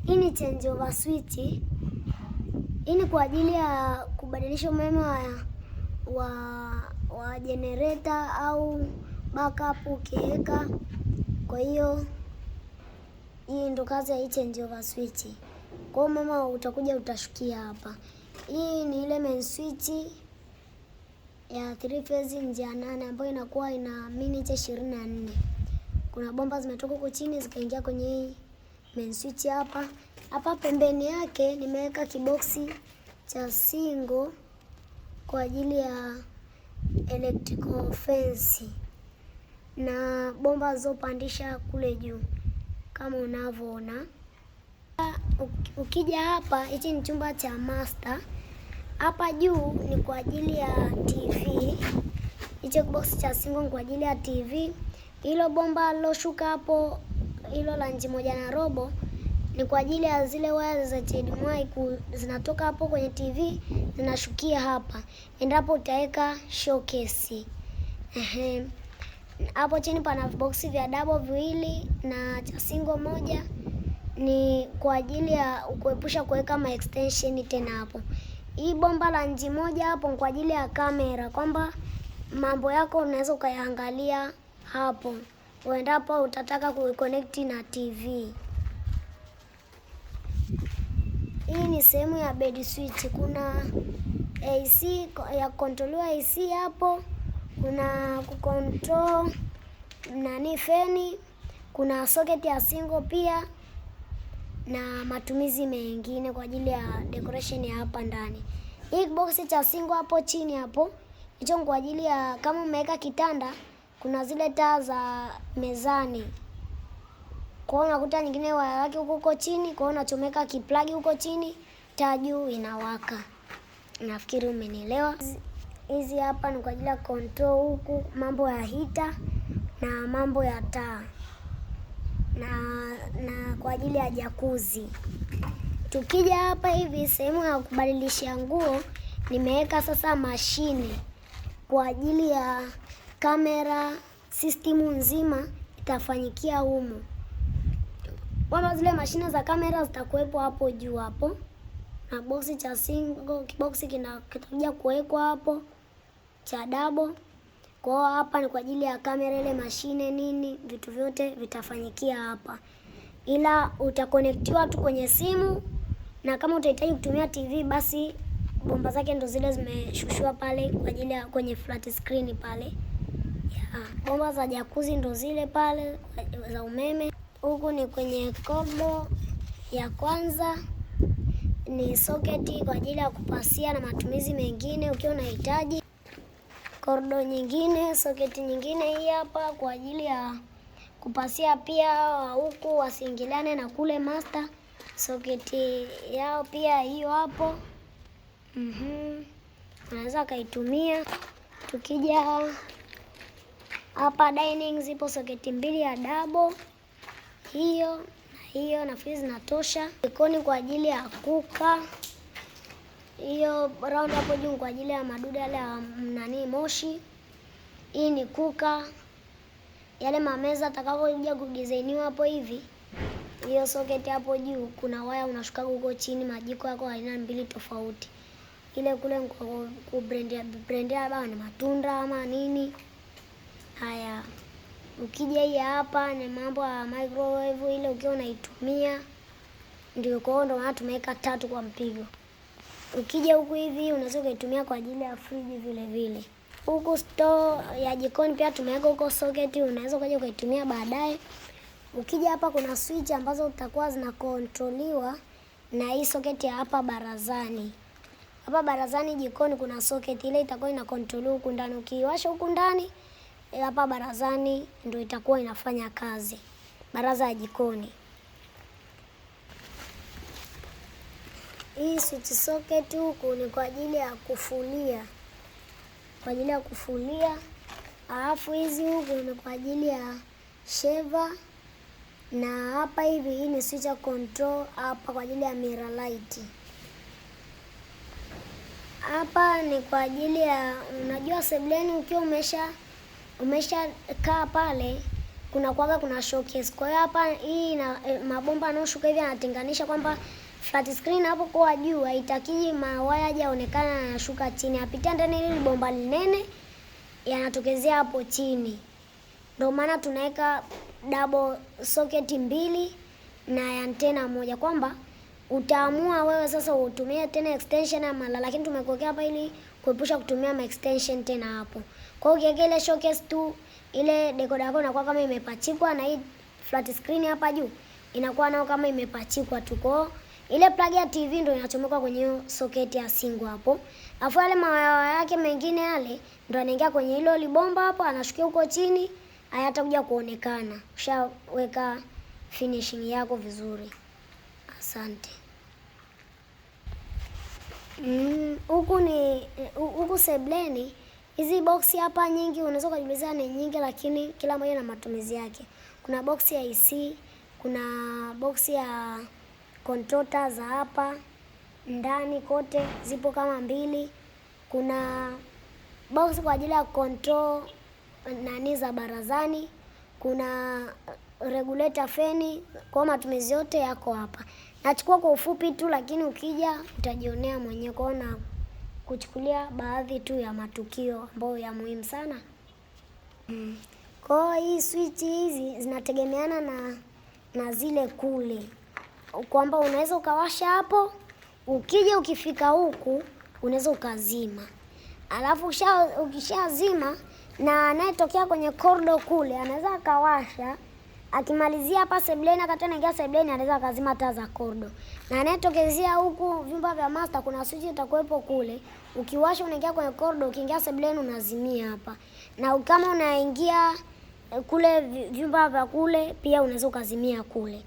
Hii ni change over switch. Hii ni kwa ajili ya kubadilisha umeme wa generator au backup ukiweka. Kwa hiyo hii ndo kazi ya hii change over switch. Kwa hiyo mama utakuja utashukia hapa. Hii ni ile main switch ya 3 phase njia 8 ambayo inakuwa ina minute 24. Kuna bomba zimetoka huko chini zikaingia kwenye hii main switch hapa. Hapa pembeni yake nimeweka kiboksi cha single kwa ajili ya electrical fence na bomba zopandisha kule juu kama unavyoona. Ukija hapa, hichi ni chumba cha master. Hapa juu ni kwa ajili ya TV. Hicho kiboksi cha single ni kwa ajili ya TV. Hilo bomba liloshuka hapo, hilo la 1.5 ni kwa ajili ya zile waya za HDMI zinatoka hapo kwenye TV zinashukia hapa. Endapo utaweka showcase. Hapo chini pana viboksi vya double viwili na cha single moja ni kwa ajili ya kuepusha kuweka ma extension tena hapo. Hii bomba la 1 hapo ni kwa ajili ya kamera, kwamba mambo yako unaweza ukayaangalia hapo uendapo utataka kuconnect na TV. Hii ni sehemu ya bed switch. Kuna AC ya control AC hapo, kuna kucontrol feni, kuna socket ya single pia na matumizi mengine kwa ajili ya decoration ya hapa ndani. Hii box cha single hapo chini hapo, hicho kwa ajili ya kama umeweka kitanda, kuna zile taa za mezani. Kwa hiyo unakuta nyingine waya yake huko chini, kwa hiyo unachomeka kiplug huko chini, taa juu inawaka. Nafikiri umenielewa. Hizi hapa ni kwa ajili ya control huku mambo ya heater na mambo ya taa. Na kwa ajili ya jacuzzi. Tukija hapa hivi sehemu ya kubadilisha nguo, nimeweka sasa mashine kwa ajili ya kamera, system nzima itafanyikia humo. Kwamba zile mashine za kamera zitakuwepo hapo juu hapo. Na boksi cha single, kiboksi kitakuja kuwekwa hapo cha double. Kwa hiyo hapa ni kwa ajili ya kamera, ile mashine nini, vitu vyote vitafanyikia hapa. Ila utakonektiwa tu kwenye simu, na kama utahitaji kutumia TV basi bomba zake ndo zile zimeshushwa pale kwa ajili ya kwenye flat screen pale. Bomba za jacuzzi ndo zile pale za umeme. Huku ni kwenye kordo ya kwanza, ni socket kwa ajili ya kupasia na matumizi mengine ukiwa unahitaji. Kordo nyingine, socket nyingine hii hapa kwa ajili ya kupasia pia huku wasiingiliane na kule master. Socket yao pia hiyo hapo. Unaweza kaitumia. Tukija hapa dining, zipo socket 2 ya double. Hiyo na hiyo nafikiri zinatosha. Jikoni kwa ajili ya kuka. Hiyo round hapo juu kwa ajili ya madude yale ya moshi. Hii ni kuka. Yale mameza atakapokuja kudesigniwa hapo hivi. Hiyo socket hapo juu kuna waya unashuka huko chini, majiko yako aina 2 tofauti. Ile kule kubrendia baba ni matunda ama nini. Haya. Ukija hii hapa ni mambo ya microwave, ile ukiwa unaitumia ndio kwa ndo maana tumeweka 3 kwa mpigo. Ukija huku hivi unaweza kuitumia kwa ajili ya friji vile vile. Huku store ya jikoni pia tumeweka huko socket, unaweza kuja kuitumia baadaye. Ukija hapa kuna switch ambazo zitakuwa zinakontroliwa na hii socket ya hapa barazani. Hapa barazani jikoni kuna socket ile itakuwa inakontroliwa huku ndani. Ukiwasha huku ndani, hapa barazani ndio itakuwa inafanya kazi. Baraza ya jikoni. Hii switch socket huku ni kwa ajili ya kufulia. Kwa ajili ya kufulia. Alafu hizi huku ni kwa ajili ya sheva. Na hapa hivi hii ni switch ya control hapa kwa ajili ya mirror light. Hapa ni kwa ajili ya, unajua sebuleni ukiwa umesha kaa pale, kuna showcase. Kwa hiyo hapa hii na mabomba yanayoshuka hivi yanatenganisha kwamba flat screen hapo kwa juu haitakii mawaya yaonekana yanashuka chini, apitia ndani ile bomba linene yanatokezea hapo chini. Ndio maana tunaweka double socket mbili na antena moja, kwamba utaamua wewe sasa utumie tena extension ama la, lakini tumekuwekea hapa ili kuepusha kutumia ma extension tena hapo. Kwa hiyo ukiweka ile showcase tu, ile decoder yako inakuwa kama imepachikwa, na hii flat screen hapa juu inakuwa nao kama imepachikwa tu. Kwa ile plug ya TV ndio inachomoka kwenye hiyo socket ya single hapo. Alafu yale mawaya yake mengine yale ndio yanaingia kwenye hilo libomba hapo, anashukia huko chini, hayatakuja kuonekana. Ushaweka finishing yako vizuri. Asante. Huku sebleni hizi boksi hapa nyingi, unaweza kujiuliza ni nyingi, lakini kila moja na matumizi yake. Kuna boksi ya AC, kuna boksi ya controller za hapa ndani kote zipo kama mbili. Kuna boksi kwa ajili ya control nani za barazani. Kuna regulator feni, kwa matumizi yote yako hapa. Nachukua kwa ufupi tu, lakini ukija utajionea mwenyewe, kwaona kuchukulia baadhi tu ya matukio ambayo ya muhimu sana. Kwa hii switch hizi zinategemeana na zile kule, kwamba unaweza ukawasha hapo, ukija ukifika huku unaweza ukazima. Alafu ukishazima, na anayetokea kwenye corridor kule anaweza akawasha, akimalizia hapa sebleni, akati anaingia sebleni anaweza akazima taa za corridor. Na anayetokezea huku vyumba vya master, kuna switch itakuwepo kule, ukiwasha unaingia kwenye corridor, ukiingia sebleni unazimia hapa. Na kama unaingia kule vyumba vya kule pia unaweza ukazimia kule.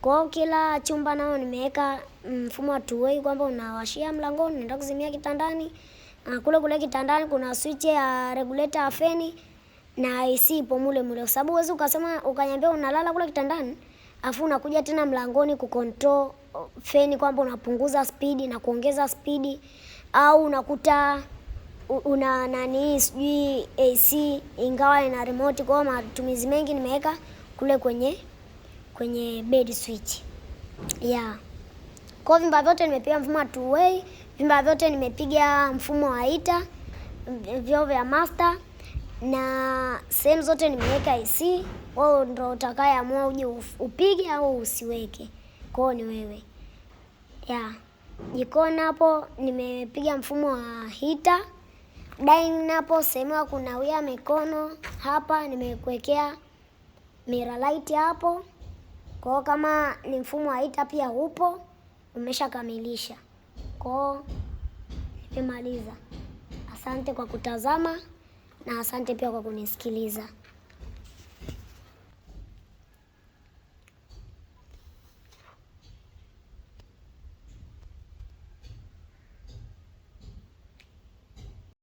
Kwa hiyo kila chumba nao nimeweka mfumo wa two way, kwamba unawashia mlangoni, unaenda kuzimia kitandani. Kule kitandani kuna switch ya regulator ya feni na AC ipo mule, kwa sababu uweze ukasema ukaniambia unalala kule kitandani afu unakuja tena mlangoni kucontrol feni, kwamba unapunguza speed na kuongeza speed, au unakuta una nani sijui AC ingawa ina remote. Kwa matumizi mengi nimeweka kule kwenye bed switch. Kwa vyumba vyote nimepiga mfumo wa two way, vyumba vyote nimepiga mfumo wa heater, vyoo vya master, na sehemu zote nimeweka AC. Wewe ndio utakayeamua uje upige au usiweke. Kwa ni wewe. Jikoni hapo nimepiga mfumo wa heater. Dining hapo sehemu ya kunawia mikono hapa nimekuwekea mirror light hapo. Kwa kama ni mfumo wa heater pia upo, umeshakamilisha. Kwa nimemaliza. Asante kwa kutazama na asante pia kwa kunisikiliza.